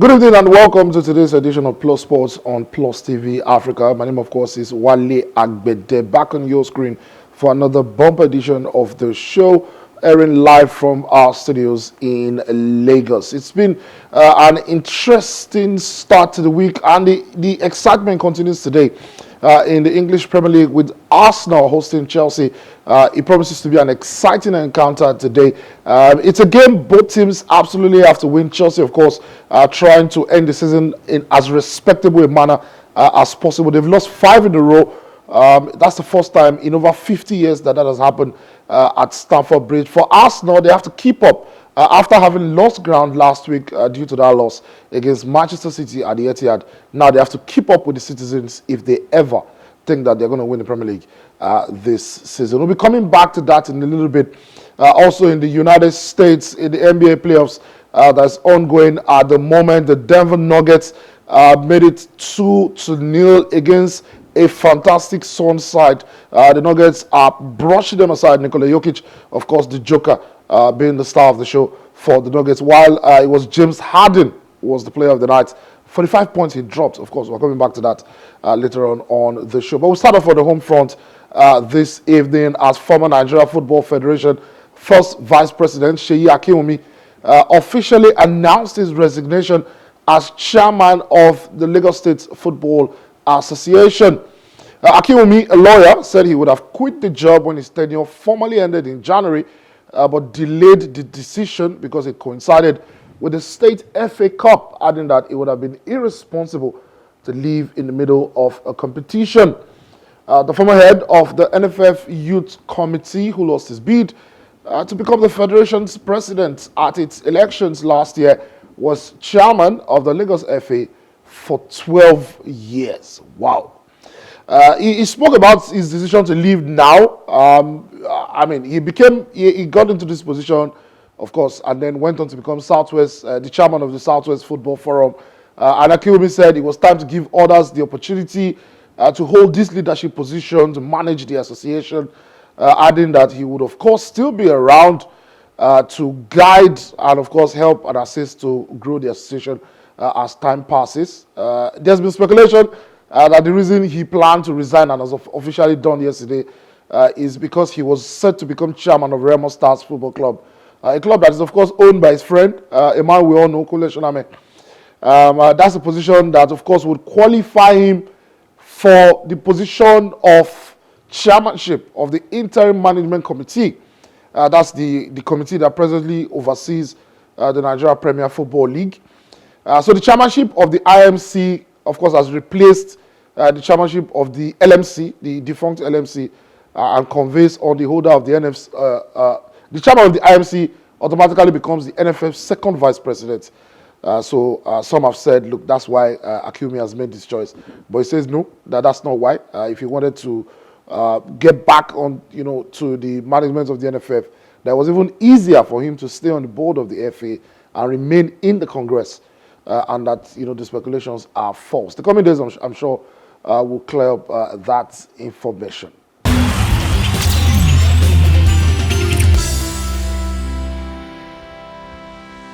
Good evening and welcome to today's edition of Plus Sports on Plus TV Africa. My name, of course, is Wale Agbede. Back on your screen for another bumper edition of the show, airing live from our studios in Lagos. It's been an interesting start to the week, and the excitement continues today. In the English Premier League with Arsenal hosting Chelsea. It promises to be an exciting encounter today. It's a game both teams absolutely have to win. Chelsea, of course, trying to end the season in as respectable a manner as possible. They've lost 5 in a row. That's the first time in over 50 years that has happened at Stamford Bridge. For Arsenal, they have to keep up after having lost ground last week due to that loss against Manchester City at the Etihad. Now they have to keep up with the citizens if they ever think that they're going to win the Premier League this season. We'll be coming back to that in a little bit. Also in the United States, in the NBA playoffs that's ongoing at the moment, the Denver Nuggets made it 2-0 against a fantastic Suns side. The Nuggets are brushing them aside. Nikola Jokic, of course, the Joker, being the star of the show for the Nuggets, while it was James Harden who was the player of the night. 45 points he dropped. Of course, we're coming back to that later on the show. But we'll start off on the home front this evening as former Nigeria Football Federation first Vice President Seyi Akinwunmi officially announced his resignation as chairman of the Lagos State Football Association. Akinwunmi, a lawyer, said he would have quit the job when his tenure formally ended in January, but delayed the decision because it coincided with the State FA Cup, adding that it would have been irresponsible to leave in the middle of a competition. The former head of the NFF Youth Committee, who lost his bid to become the Federation's president at its elections last year, was chairman of the Lagos FA for 12 years. Wow. He spoke about his decision to leave now. He got into this position, of course, and then went on to become the chairman of the Southwest Football Forum. And Akinwunmi said it was time to give others the opportunity to hold this leadership position, to manage the association, adding that he would, of course, still be around to guide and, of course, help and assist to grow the association as time passes. There's been speculation that the reason he planned to resign and was officially done yesterday is because he was set to become chairman of Remo Stars Football Club, a club that is, of course, owned by his friend, a man we all know, Kule Shoname. That's a position that, of course, would qualify him for the position of chairmanship of the Interim Management Committee. That's the committee that presently oversees the Nigeria Premier Football League. So the chairmanship of the IMC, of course, has replaced the chairmanship of the LMC, the defunct LMC, and conveys on the holder of the NFF. The chairman of the IMC automatically becomes the NFF's second vice president. So some have said, look, that's why Akinwunmi has made this choice. But he says no, that's not why. If he wanted to get back on, to the management of the NFF, that was even easier for him to stay on the board of the FA and remain in the Congress. And that, the speculations are false. The coming days, I'm sure, will clear up that information.